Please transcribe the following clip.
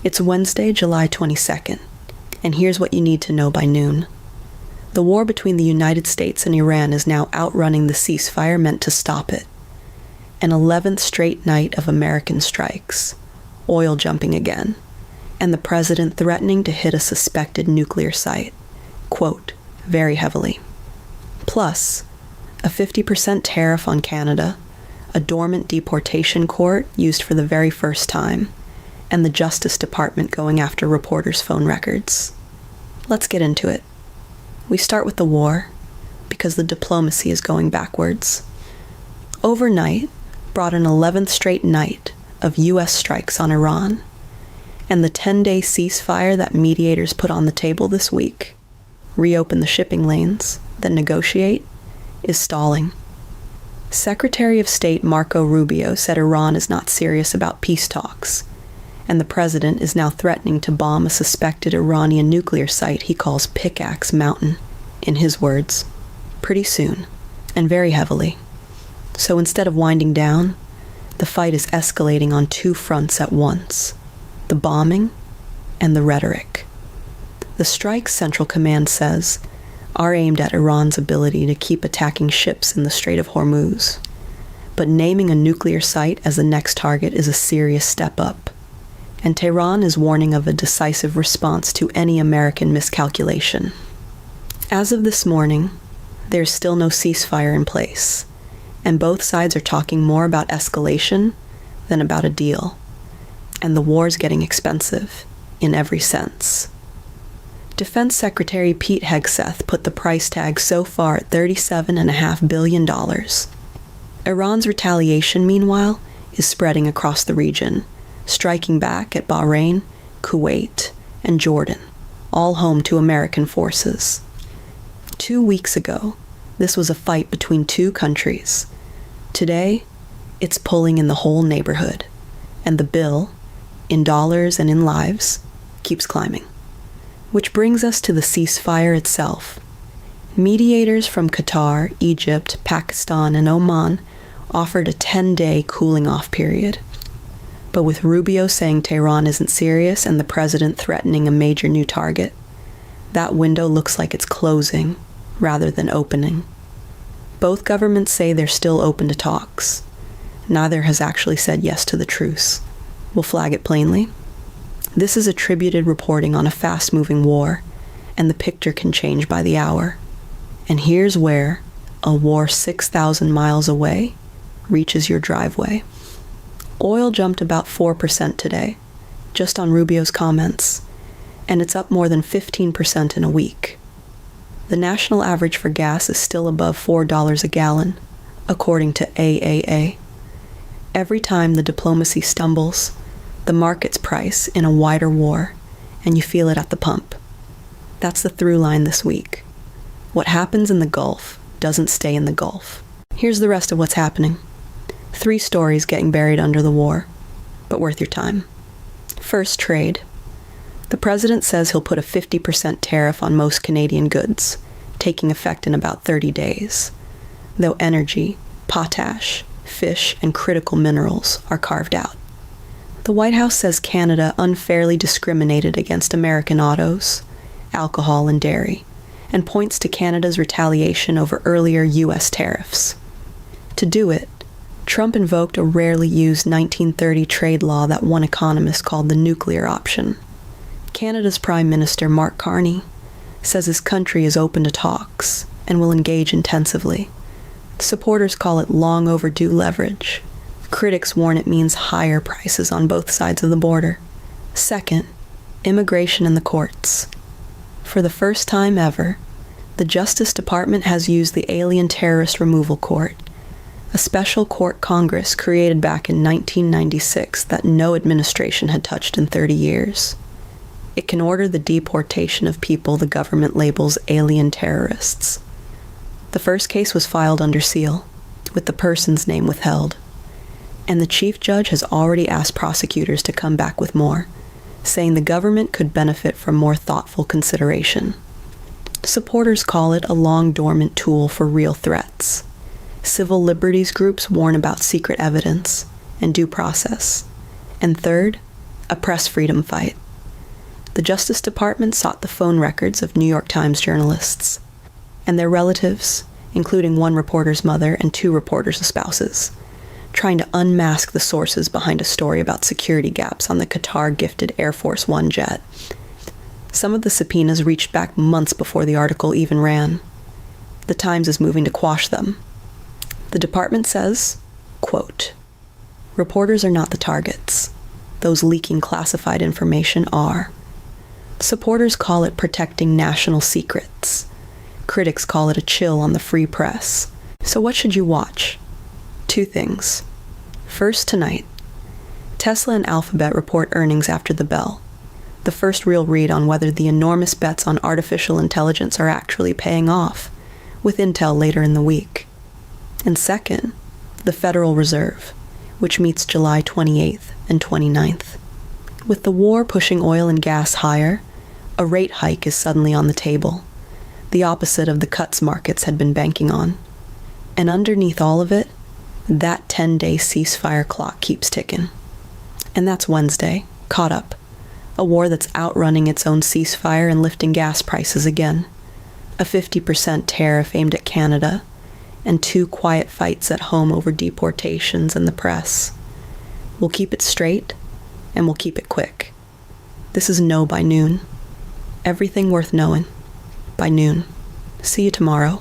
It's Wednesday, July 22nd, and here's what you need to know by noon. The war between the United States and Iran is now outrunning the ceasefire meant to stop it. An 11th straight night of American strikes, oil jumping again, and the president threatening to hit a suspected nuclear site, quote, very heavily. Plus, a 50% tariff on Canada, a dormant deportation court used for the very first time, and the Justice Department going after reporters' phone records. Let's get into it. We start with the war, because the diplomacy is going backwards. Overnight brought an 11th straight night of U.S. strikes on Iran, and the 10-day ceasefire that mediators put on the table this week, reopen the shipping lanes, then negotiate, is stalling. Secretary of State Marco Rubio said Iran is not serious about peace talks, and the president is now threatening to bomb a suspected Iranian nuclear site he calls Pickaxe Mountain, in his words, pretty soon, and very heavily. So instead of winding down, the fight is escalating on two fronts at once, the bombing and the rhetoric. The strike's Central Command says are aimed at Iran's ability to keep attacking ships in the Strait of Hormuz, but naming a nuclear site as the next target is a serious step up. And Tehran is warning of a decisive response to any American miscalculation. As of this morning, there's still no ceasefire in place, and both sides are talking more about escalation than about a deal. And the war's getting expensive, in every sense. Defense Secretary Pete Hegseth put the price tag so far at $37.5 billion. Iran's retaliation, meanwhile, is spreading across the region, striking back at Bahrain, Kuwait, and Jordan, all home to American forces. 2 weeks ago, this was a fight between two countries. Today, it's pulling in the whole neighborhood, and the bill, in dollars and in lives, keeps climbing. Which brings us to the ceasefire itself. Mediators from Qatar, Egypt, Pakistan, and Oman offered a 10-day cooling-off period. But with Rubio saying Tehran isn't serious and the president threatening a major new target, that window looks like it's closing rather than opening. Both governments say they're still open to talks. Neither has actually said yes to the truce. We'll flag it plainly. This is attributed reporting on a fast-moving war, and the picture can change by the hour. And here's where a war 6,000 miles away reaches your driveway. Oil jumped about 4% today, just on Rubio's comments, and it's up more than 15% in a week. The national average for gas is still above $4 a gallon, according to AAA. Every time the diplomacy stumbles, the market's price in a wider war, and you feel it at the pump. That's the through line this week. What happens in the Gulf doesn't stay in the Gulf. Here's the rest of what's happening. 3 stories getting buried under the war, but worth your time. First, trade. The president says he'll put a 50% tariff on most Canadian goods, taking effect in about 30 days, though energy, potash, fish, and critical minerals are carved out. The White House says Canada unfairly discriminated against American autos, alcohol, and dairy, and points to Canada's retaliation over earlier U.S. tariffs. To do it, Trump invoked a rarely used 1930 trade law that one economist called the nuclear option. Canada's Prime Minister Mark Carney says his country is open to talks and will engage intensively. Supporters call it long overdue leverage. Critics warn it means higher prices on both sides of the border. Second, immigration and the courts. For the first time ever, the Justice Department has used the Alien Terrorist Removal Court, a special court Congress created back in 1996 that no administration had touched in 30 years. It can order the deportation of people the government labels alien terrorists. The first case was filed under seal, with the person's name withheld. And the chief judge has already asked prosecutors to come back with more, saying the government could benefit from more thoughtful consideration. Supporters call it a long-dormant tool for real threats. Civil liberties groups warn about secret evidence and due process. And third, A press freedom fight. The Justice Department sought the phone records of New York Times journalists and their relatives, including one reporter's mother and two reporters' spouses, trying to unmask the sources behind a story about security gaps on the Qatar-gifted Air Force One jet. Some of the subpoenas reached back months before the article even ran. The Times is moving to quash them. The department says, quote, "Reporters are not the targets. Those leaking classified information are. Supporters call it protecting national secrets. Critics call it a chill on the free press. So what should you watch? Two things. First, tonight, Tesla and Alphabet report earnings after the bell. The first real read on whether the enormous bets on artificial intelligence are actually paying off, with intel later in the week. And second, the Federal Reserve, which meets July 28th and 29th. With the war pushing oil and gas higher, a rate hike is suddenly on the table, the opposite of the cuts markets had been banking on. And underneath all of it, that 10-day ceasefire clock keeps ticking. And that's Wednesday, caught up. A war that's outrunning its own ceasefire and lifting gas prices again. A 50% tariff aimed at Canada, and two quiet fights at home over deportations and the press. We'll keep it straight, and we'll keep it quick. This is Know by Noon. Everything worth knowing. By noon. See you tomorrow.